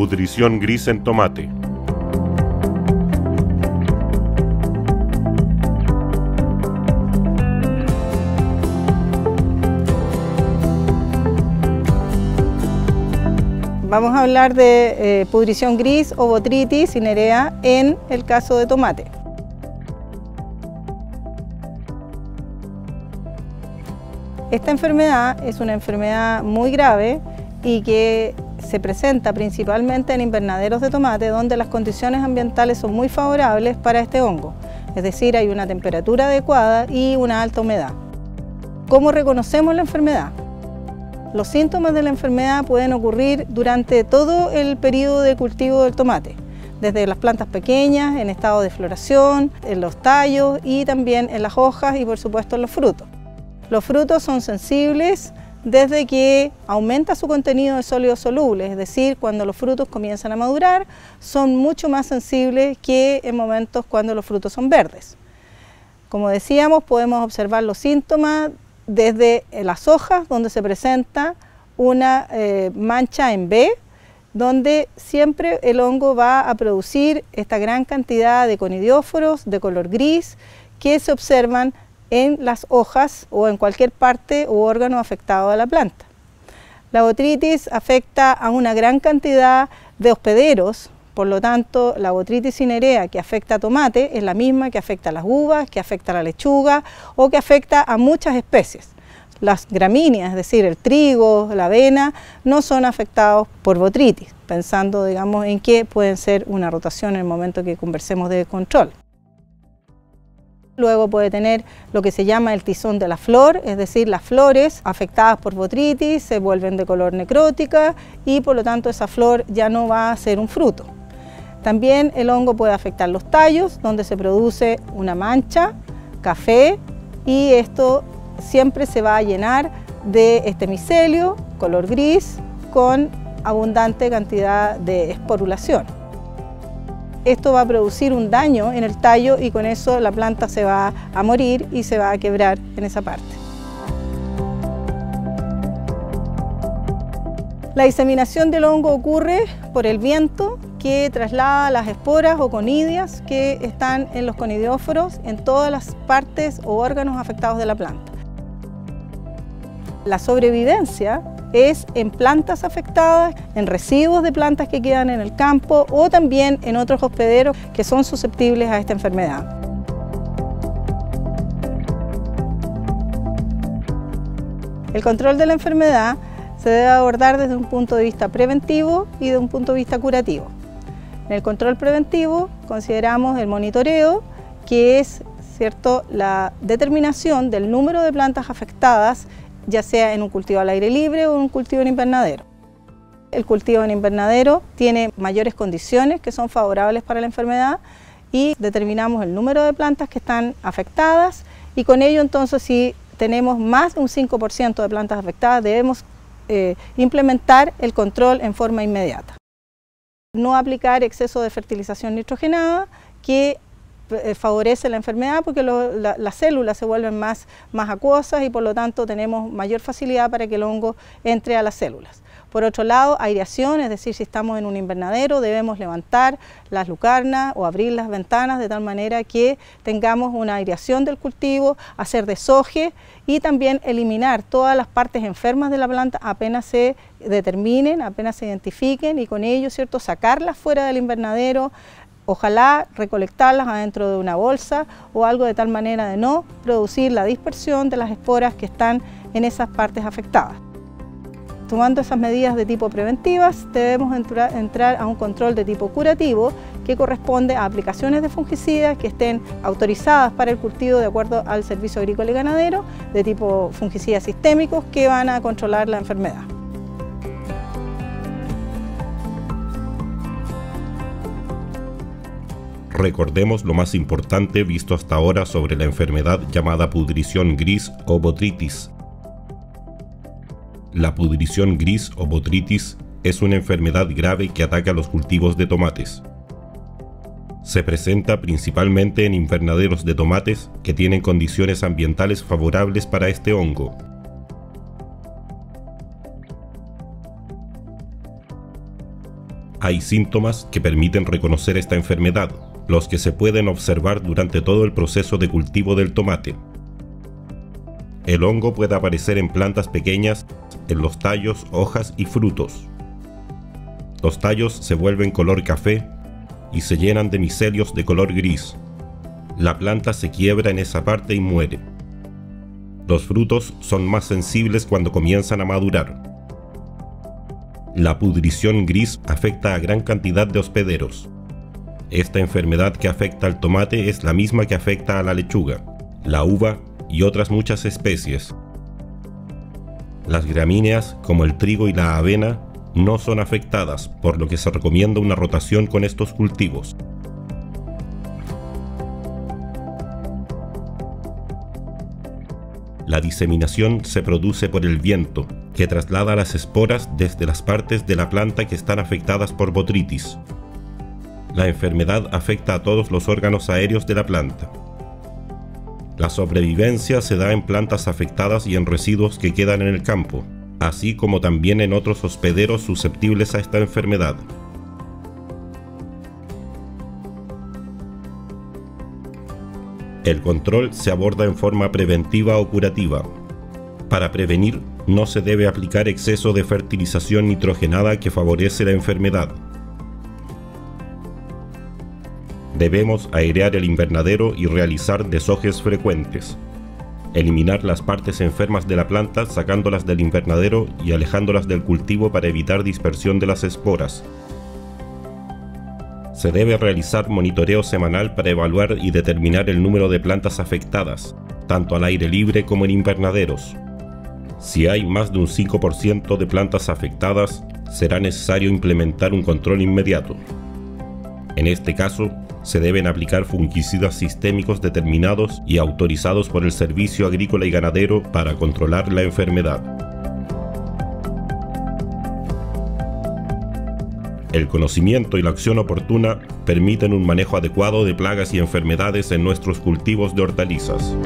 Pudrición gris en tomate. Vamos a hablar de pudrición gris o botrytis cinerea en el caso de tomate. Esta enfermedad es una enfermedad muy grave y que se presenta principalmente en invernaderos de tomate donde las condiciones ambientales son muy favorables para este hongo. Es decir, hay una temperatura adecuada y una alta humedad. ¿Cómo reconocemos la enfermedad? Los síntomas de la enfermedad pueden ocurrir durante todo el periodo de cultivo del tomate, desde las plantas pequeñas, en estado de floración, en los tallos y también en las hojas y por supuesto en los frutos. Los frutos son sensibles desde que aumenta su contenido de sólidos solubles, es decir, cuando los frutos comienzan a madurar, son mucho más sensibles que en momentos cuando los frutos son verdes. Como decíamos, podemos observar los síntomas desde las hojas, donde se presenta una mancha en B, donde siempre el hongo va a producir esta gran cantidad de conidióforos de color gris que se observan en las hojas o en cualquier parte u órgano afectado de la planta. La botrytis afecta a una gran cantidad de hospederos, por lo tanto la botrytis cinerea que afecta a tomate es la misma que afecta a las uvas, que afecta a la lechuga o que afecta a muchas especies. Las gramíneas, es decir, el trigo, la avena, no son afectados por botrytis, pensando, digamos, en que pueden ser una rotación en el momento que conversemos de control. Luego puede tener lo que se llama el tizón de la flor, es decir, las flores afectadas por botrytis se vuelven de color necrótica y por lo tanto esa flor ya no va a ser un fruto. También el hongo puede afectar los tallos, donde se produce una mancha, café, y esto siempre se va a llenar de este micelio, color gris, con abundante cantidad de esporulación. Esto va a producir un daño en el tallo y con eso la planta se va a morir y se va a quebrar en esa parte. La diseminación del hongo ocurre por el viento que traslada las esporas o conidias que están en los conidióforos en todas las partes o órganos afectados de la planta. La sobrevivencia es en plantas afectadas, en residuos de plantas que quedan en el campo o también en otros hospederos que son susceptibles a esta enfermedad. El control de la enfermedad se debe abordar desde un punto de vista preventivo y de un punto de vista curativo. En el control preventivo consideramos el monitoreo, que es, ¿cierto?, la determinación del número de plantas afectadas, ya sea en un cultivo al aire libre o en un cultivo en invernadero. El cultivo en invernadero tiene mayores condiciones que son favorables para la enfermedad y determinamos el número de plantas que están afectadas y con ello entonces si tenemos más de un 5% de plantas afectadas debemos implementar el control en forma inmediata. No aplicar exceso de fertilización nitrogenada que favorece la enfermedad porque las células se vuelven más acuosas y por lo tanto tenemos mayor facilidad para que el hongo entre a las células. Por otro lado, aireación, es decir, si estamos en un invernadero debemos levantar las lucarnas o abrir las ventanas de tal manera que tengamos una aireación del cultivo, hacer desoje y también eliminar todas las partes enfermas de la planta apenas se determinen, apenas se identifiquen y con ello, ¿cierto?, sacarlas fuera del invernadero. Ojalá recolectarlas adentro de una bolsa o algo de tal manera de no producir la dispersión de las esporas que están en esas partes afectadas. Tomando esas medidas de tipo preventivas, debemos entrar a un control de tipo curativo que corresponde a aplicaciones de fungicidas que estén autorizadas para el cultivo de acuerdo al Servicio Agrícola y Ganadero, de tipo fungicidas sistémicos que van a controlar la enfermedad. Recordemos lo más importante visto hasta ahora sobre la enfermedad llamada pudrición gris o botrytis. La pudrición gris o botrytis es una enfermedad grave que ataca a los cultivos de tomates. Se presenta principalmente en invernaderos de tomates que tienen condiciones ambientales favorables para este hongo. Hay síntomas que permiten reconocer esta enfermedad, los que se pueden observar durante todo el proceso de cultivo del tomate. El hongo puede aparecer en plantas pequeñas, en los tallos, hojas y frutos. Los tallos se vuelven color café y se llenan de micelios de color gris. La planta se quiebra en esa parte y muere. Los frutos son más sensibles cuando comienzan a madurar. La pudrición gris afecta a gran cantidad de hospederos. Esta enfermedad que afecta al tomate es la misma que afecta a la lechuga, la uva y otras muchas especies. Las gramíneas, como el trigo y la avena, no son afectadas, por lo que se recomienda una rotación con estos cultivos. La diseminación se produce por el viento, que traslada las esporas desde las partes de la planta que están afectadas por botrytis. La enfermedad afecta a todos los órganos aéreos de la planta. La sobrevivencia se da en plantas afectadas y en residuos que quedan en el campo, así como también en otros hospederos susceptibles a esta enfermedad. El control se aborda en forma preventiva o curativa. Para prevenir, no se debe aplicar exceso de fertilización nitrogenada que favorece la enfermedad. Debemos airear el invernadero y realizar desojes frecuentes. Eliminar las partes enfermas de la planta sacándolas del invernadero y alejándolas del cultivo para evitar dispersión de las esporas. Se debe realizar monitoreo semanal para evaluar y determinar el número de plantas afectadas, tanto al aire libre como en invernaderos. Si hay más de un 5% de plantas afectadas, será necesario implementar un control inmediato. En este caso, se deben aplicar fungicidas sistémicos determinados y autorizados por el Servicio Agrícola y Ganadero para controlar la enfermedad. El conocimiento y la acción oportuna permiten un manejo adecuado de plagas y enfermedades en nuestros cultivos de hortalizas.